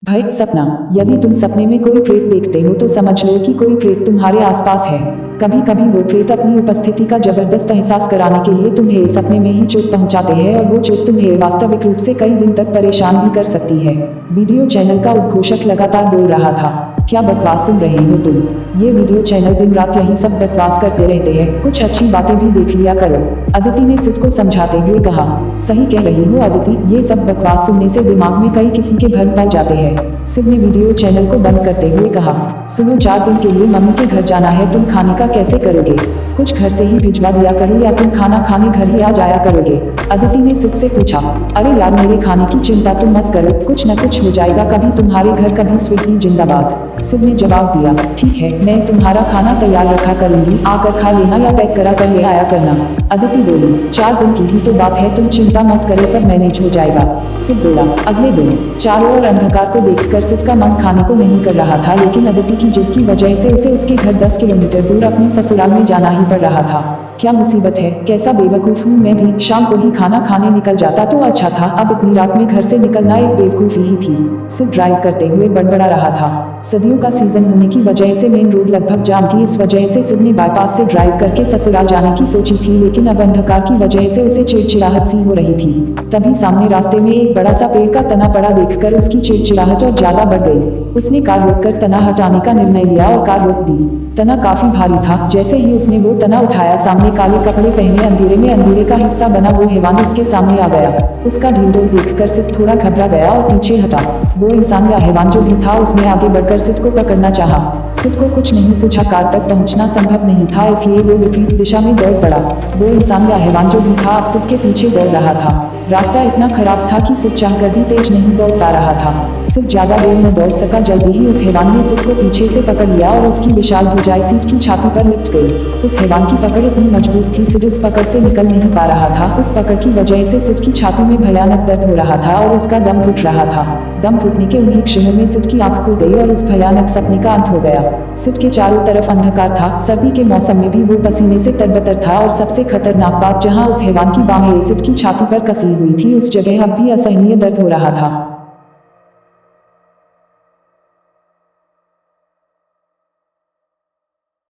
भय सपना। यदि तुम सपने में कोई प्रेत देखते हो तो समझ लो कि कोई प्रेत तुम्हारे आसपास है। कभी कभी वो प्रेत अपनी उपस्थिति का जबरदस्त एहसास कराने के लिए तुम्हें सपने में ही चोट पहुंचाते हैं और वो चोट तुम्हें वास्तविक रूप से कई दिन तक परेशान भी कर सकती है। वीडियो चैनल का उद्घोषक लगातार बोल रहा था, क्या बकवास सुन रहे हो तुम? ये वीडियो चैनल दिन रात यही सब बकवास करते रहते हैं, कुछ अच्छी बातें भी देख लिया करो। अदिति ने सिद्ध को समझाते हुए कहा। सही कह रही हो अदिति, ये सब बकवास सुनने से दिमाग में कई किस्म के भ्रम पल जाते हैं। सिद्ध ने वीडियो चैनल को बंद करते हुए कहा, सुनो 4 दिन के लिए मम्मी के घर जाना है, तुम खाने का कैसे करोगे? कुछ घर से ही भिजवा दिया करो या तुम खाना खाने घर ही आ जाया करोगे? अदिति ने सिद्ध से पूछा। अरे यार, मेरे खाने की चिंता तुम मत करो, कुछ न कुछ हो जाएगा, कभी तुम्हारे घर कभी स्विगी जिंदाबाद। सिद्ध ने जवाब दिया, ठीक है, मैं तुम्हारा खाना तैयार रखा करूंगी, आकर खा लेना या पैक करा कर ले आया करना। अदिति बोली, 4 दिन की ही तो बात है, तुम चिंता मत करो, सब मैनेज हो जाएगा। सिद्ध बोला। अगले दिन चारों ओर अंधकार को देखकर सिद्ध का मन खाने को नहीं कर रहा था, लेकिन अदिति की जिद की वजह से उसे उसके घर 10 किलोमीटर दूर अपने ससुराल में जाना ही पड़ रहा था। क्या मुसीबत है, कैसा बेवकूफ हूँ मैं भी, शाम को ही खाना खाने निकल जाता तो अच्छा था, अब इतनी रात में घर से निकलना एक बेवकूफी ही थी। सिद्ध ड्राइव करते हुए बड़बड़ा रहा था। सर्दियों का सीजन होने की वजह से मेन रोड लगभग जाम थी, इस वजह से सिद्ध ने बाईपास से ड्राइव करके ससुराल जाने की सोची थी, लेकिन अब अंधकार की वजह से उसे चिड़चिड़ाहट सी हो रही थी। तभी सामने रास्ते में एक बड़ा सा पेड़ का तना पड़ा देखकर उसकी चिड़चिड़ाहट और ज्यादा बढ़ गई। उसने कार रोककर तना हटाने का निर्णय लिया और कार रोक दी। तना काफी भारी था। जैसे ही उसने वो तना उठाया, सामने काले कपड़े पहने अंधेरे में अंधेरे का हिस्सा बना वो हैवान उसके सामने आ गया। उसका ढिंढोर देखकर सिद्ध थोड़ा घबरा गया और पीछे हटा। वो इंसान या हैवान जो भी था, उसने आगे बढ़कर सिद्ध को पकड़ना चाहा। सिद्ध को कुछ नहीं सूझा, कार तक पहुंचना संभव नहीं था, इसलिए वो विपरीत दिशा में दौड़ पड़ा। वो इंसान या हैवान जो भी था अब सिद्ध के पीछे दौड़ रहा था। रास्ता इतना खराब था कि सिद्ध चाहकर भी तेज नहीं दौड़ पा रहा था। सिद्ध ज्यादा देर न दौड़ सका, जल्दी ही उस हैवान ने सिद्ध को पीछे से पकड़ लिया और उसकी विशाल भुजाएं सिद्ध की छाती पर लिपट गई। उस हैवान की पकड़ इतनी मजबूत थी, सिद्ध उस पकड़ से निकल नहीं पा रहा था। उस पकड़ की वजह से सिद्ध की छाती में भयानक दर्द हो रहा था और उसका दम घुट रहा था। दम घुटने के उन्हीं क्षणों में सिद्ध की आंख खुल गई और उस भयानक सपने का अंत हो गया। सिद्ध के चारों तरफ अंधकार था, सर्दी के मौसम में भी वो पसीने से तरबतर था और सबसे खतरनाक बात, जहां उस हैवान की बाहें सिद्ध की छाती पर कसी हुई थी, उस जगह अब भी असहनीय दर्द हो रहा था।